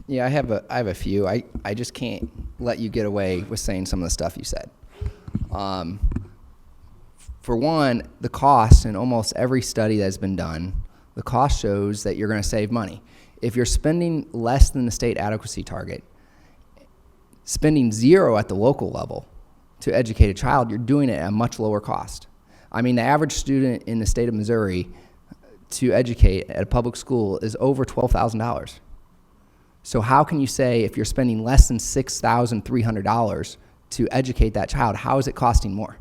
Yeah, I have a few. I just can't let you get away with saying some of the stuff you said. For one, the cost in almost every study that's been done, the cost shows that you're going to save money. If you're spending less than the state adequacy target, spending zero at the local level to educate a child, you're doing it at a much lower cost. I mean, the average student in the state of Missouri to educate at a public school is over $12,000. So how can you say if you're spending less than $6,300 to educate that child, how is it costing more?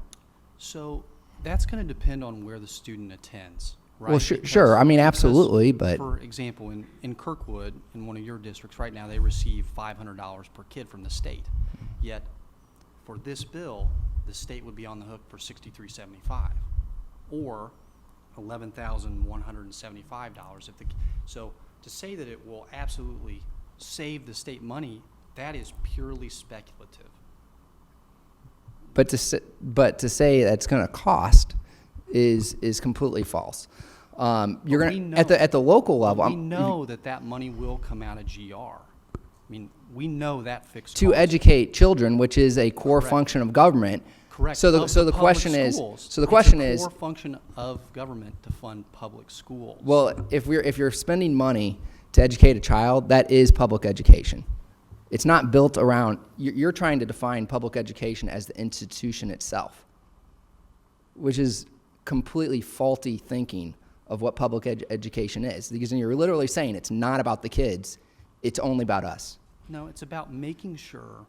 So that's going to depend on where the student attends, right? Well, sure. I mean, absolutely, but for example, in Kirkwood, in one of your districts right now, they receive $500 per kid from the state. Yet, for this bill, the state would be on the hook for $6,375, or $11,175 if the. So to say that it will absolutely save the state money, that is purely speculative. But to say that's going to cost is completely false. You're going at the local level. We know that money will come out of GR. I mean, we know that fixed to cost. educate children, which is a core Correct. Function of government. Correct. So the question is. So the question is. It's a core function of government to fund public schools. Well, if you're spending money to educate a child, that is public education. It's not built around. You're trying to define public education as the institution itself, which is completely faulty thinking of what public education is. Because you're literally saying it's not about the kids, it's only about us. No, it's about making sure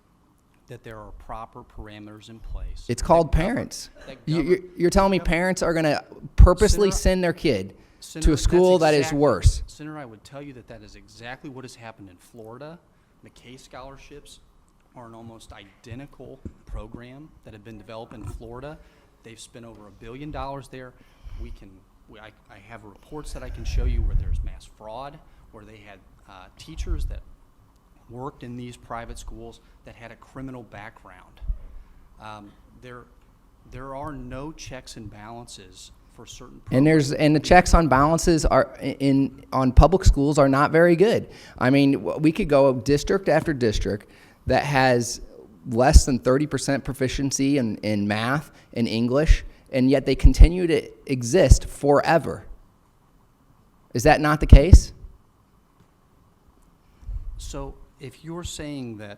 that there are proper parameters in place. It's called parents. You're telling me parents are going to purposely send their kid to a school that is worse. Senator, I would tell you that is exactly what has happened in Florida. McKay scholarships are an almost identical program that have been developed in Florida. They've spent over $1 billion there. I have reports that I can show you where there's mass fraud, where they had teachers that worked in these private schools that had a criminal background. There are no checks and balances for certain programs. And the checks on balances on public schools are not very good. I mean, we could go district after district that has less than 30% proficiency in math and English, and yet they continue to exist forever. Is that not the case? So if you're saying that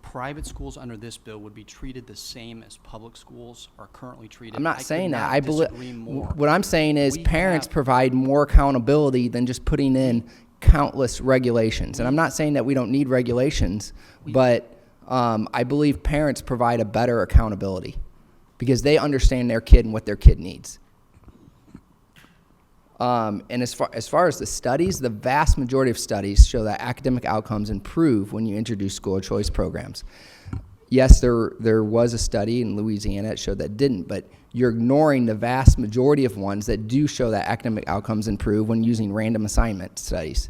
private schools under this bill would be treated the same as public schools are currently treated, I'm not saying that. I disagree more. What I'm saying is parents provide more accountability than just putting in countless regulations. And I'm not saying that we don't need regulations, but I believe parents provide a better accountability because they understand their kid and what their kid needs. And as far as the studies, the vast majority of studies show that academic outcomes improve when you introduce school choice programs. Yes, there was a study in Louisiana that showed that didn't, but you're ignoring the vast majority of ones that do show that academic outcomes improve when using random assignment studies.